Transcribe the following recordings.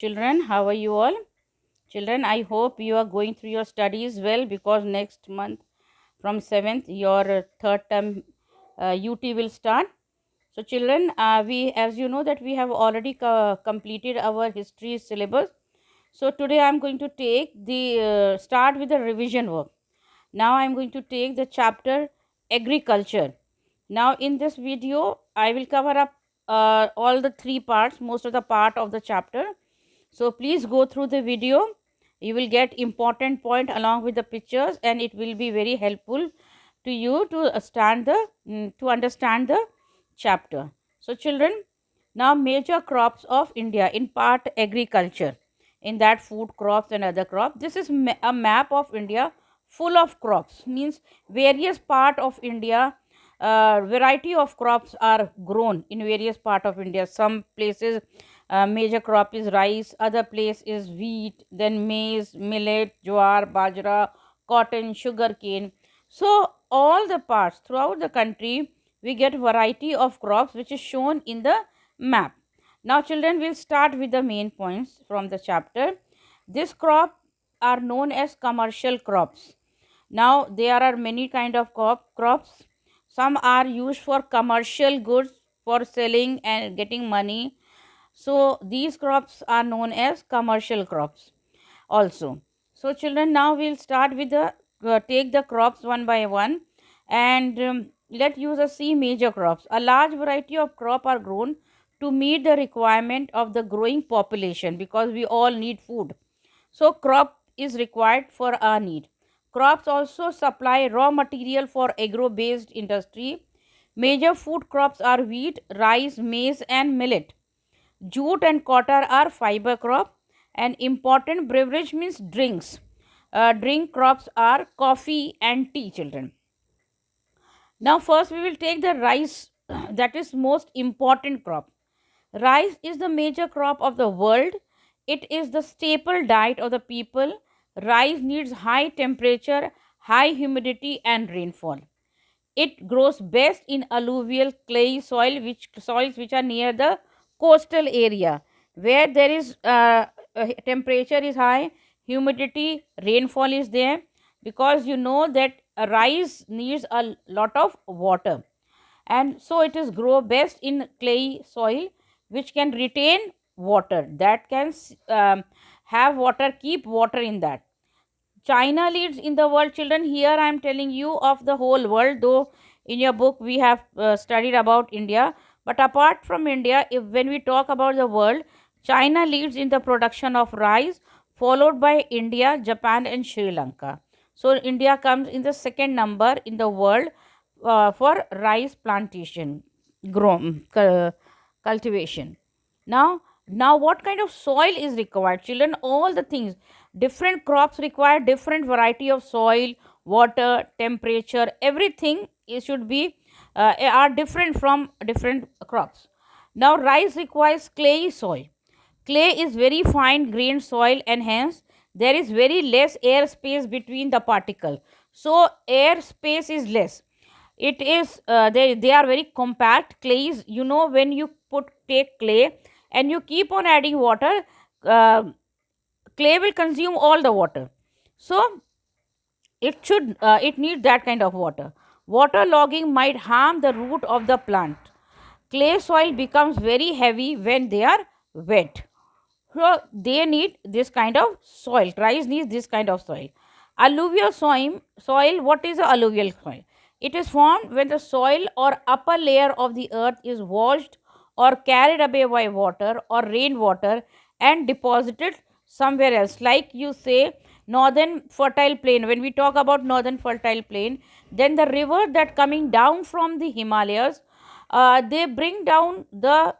Children, how are you all? Children, I hope you are going through your studies well because next month from 7th your third term UT will start. So children, we as you know that we have already completed our history syllabus. So today I am going to take the start with the revision work. Now I am going to take the chapter agriculture. Now in this video I will cover up all the three parts, most of the part of the chapter. So please go through the video. You will get important point along with the pictures, and it will be very helpful to you to understand the chapter. So children, now major crops of India in part agriculture. In that food crops and other crops. This is a map of India full of crops. Means various part of India. Variety of crops are grown in various part of India. Some places major crop is rice, other place is wheat, then maize, millet, jowar, bajra, cotton, sugar cane. So all the parts throughout the country we get variety of crops which is shown in the map. Now children, will start with the main points from the chapter. This crop are known as commercial crops. Now there are many kind of crops. Some are used for commercial goods for selling and getting money. So these crops are known as commercial crops also. So children, now we'll start with the take the crops one by one, and let use a see major crops. A large variety of crop are grown to meet the requirement of the growing population because we all need food. So crop is required for our need. Crops also supply raw material for agro based industry. Major food crops are wheat, rice, maize and millet. Jute and cotton are fiber crop, and important beverage means drinks. Drink crops are coffee and tea, children. Now first we will take the rice, that is most important crop. Rice is the major crop of the world. It is the staple diet of the people. Rice needs high temperature, high humidity and rainfall. It grows best in alluvial clay soils which are near the coastal area where there is temperature is high, humidity, rainfall is there, because you know that rice needs a lot of water, and so it is grow best in clay soil which can retain water, that can have water, keep water in that. China leads in the world, children. Here I am telling you of the whole world, though in your book we have studied about India. But apart from India, if when we talk about the world, China leads in the production of rice, followed by India, Japan, and Sri Lanka. So India comes in the second number in the world for rice plantation, cultivation. Now what kind of soil is required, children? All the things, different crops require different variety of soil, water, temperature, everything should be are different from different crops. Now rice requires clay soil. Clay is very fine grained soil, and hence there is very less air space between the particle. So air space is less. It is they are very compact clays. You know, when you take clay and you keep on adding water, uh, clay will consume all the water. So it needs that kind of water. Water logging might harm the root of the plant. Clay soil becomes very heavy when they are wet. So they need this kind of soil. Rice needs this kind of soil. Alluvial soil. What is a alluvial soil? It is formed when the soil or upper layer of the earth is washed or carried away by water or rainwater and deposited somewhere else. Like you say, northern fertile plain. When we talk about northern fertile plain, then the river that coming down from the Himalayas, they bring down the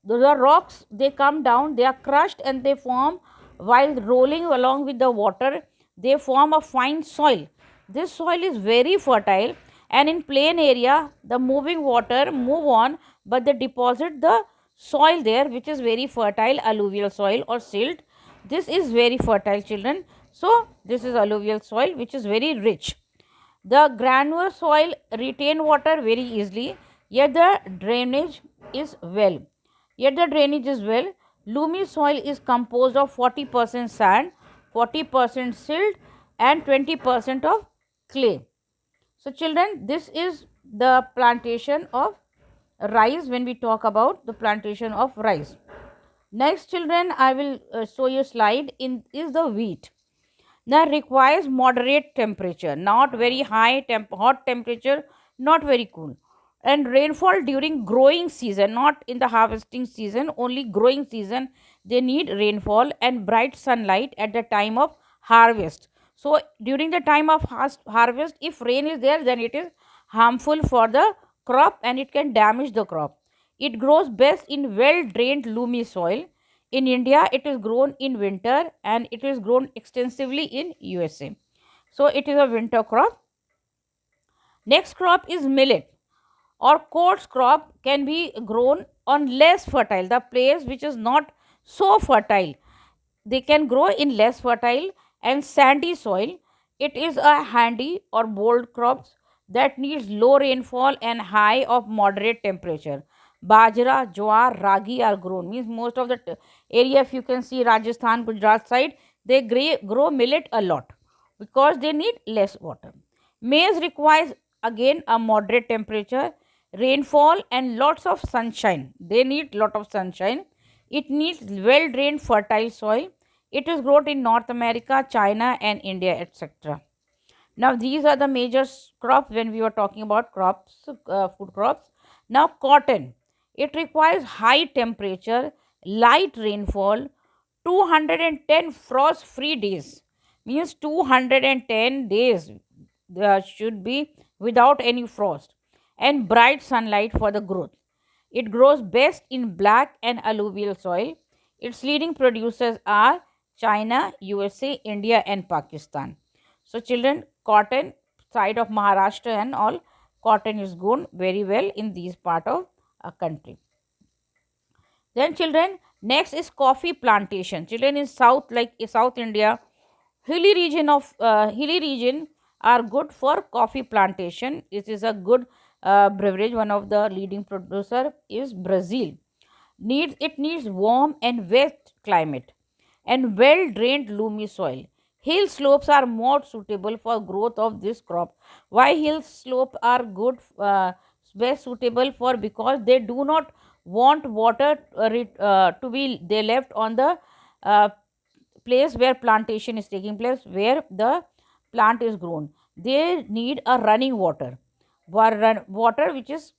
rocks, they come down, they are crushed, and they form, while rolling along with the water, they form a fine soil. This soil is very fertile, and in plain area the moving water move on, but they deposit the soil there which is very fertile, alluvial soil or silt. This is very fertile, children. So this is alluvial soil which is very rich. The granular soil retain water very easily, yet the drainage is well. Yet the drainage is well. Loamy soil is composed of 40% sand, 40% silt, and 20% of clay. So, children, this is the plantation of rice when we talk about the plantation of rice. Next, children, I will show you a slide in is the wheat. Now, requires moderate temperature, not very high hot temperature, not very cool, and rainfall during growing season, not in the harvesting season, only growing season. They need rainfall and bright sunlight at the time of harvest. So, during the time of harvest, if rain is there, then it is harmful for the crop and it can damage the crop. It grows best in well drained loamy soil. In India, it is grown in winter and it is grown extensively in USA. So, it is a winter crop. Next crop is millet or coarse crop can be grown on less fertile, the place which is not so fertile. They can grow in less fertile and sandy soil. It is a handy or bold crops that needs low rainfall and high of moderate temperature. Bajra, jowar, ragi are grown. Means most of the area, if you can see Rajasthan, Gujarat side, they grow millet a lot because they need less water. Maize requires again a moderate temperature, rainfall and lots of sunshine. They need lot of sunshine. It needs well drained fertile soil. It is grown in North America, China and India, etc. Now these are the major crops when we were talking about crops, food crops. Now cotton. It requires high temperature, light rainfall, 210 frost free days. Means 210 days should be without any frost and bright sunlight for the growth. It grows best in black and alluvial soil. Its leading producers are China, USA, India, and Pakistan. So, children, cotton, side of Maharashtra and all, cotton is grown very well in these part of a country. Then, children, next is coffee plantation. Children in south, like South India, hilly region are good for coffee plantation. This is a good beverage. One of the leading producer is Brazil. Needs warm and wet climate and well drained loamy soil. Hill slopes are more suitable for growth of this crop. Why hill slopes are good, best suitable for, because they do not want water to be they left on the uh, place where plantation is taking place, where the plant is grown. They need a running water, water which is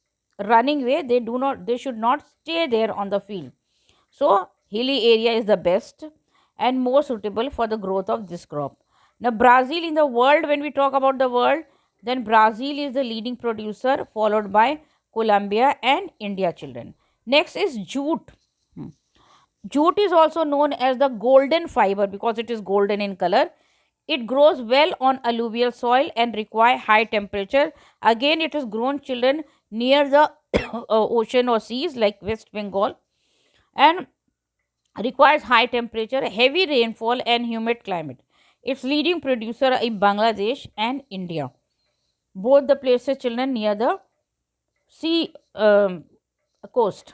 running way. They should not stay there on the field. So hilly area is the best and more suitable for the growth of this crop. Now Brazil in the world, when we talk about the world, then Brazil is the leading producer, followed by Colombia and India, children. Next is jute. Hmm. Jute is also known as the golden fiber because it is golden in color. It grows well on alluvial soil and require high temperature. Again, it is grown, children, near the ocean or seas like West Bengal, and requires high temperature, heavy rainfall and humid climate. Its leading producer is Bangladesh and India. Both the places, children, near the sea coast.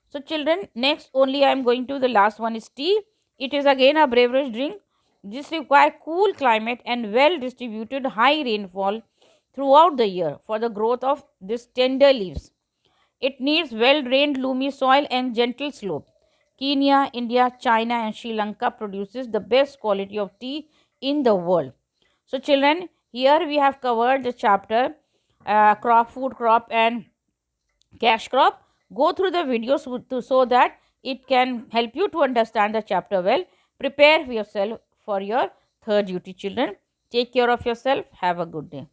So, children, next only I am going to the last one is tea. It is again a beverage drink. This requires cool climate and well distributed high rainfall throughout the year for the growth of this tender leaves. It needs well drained loamy soil and gentle slope. Kenya, India, China and Sri Lanka produces the best quality of tea in the world. So, children, here we have covered the chapter food crop and cash crop. Go through the videos so that it can help you to understand the chapter well. Prepare yourself for your third duty, children. Take care of yourself. Have a good day.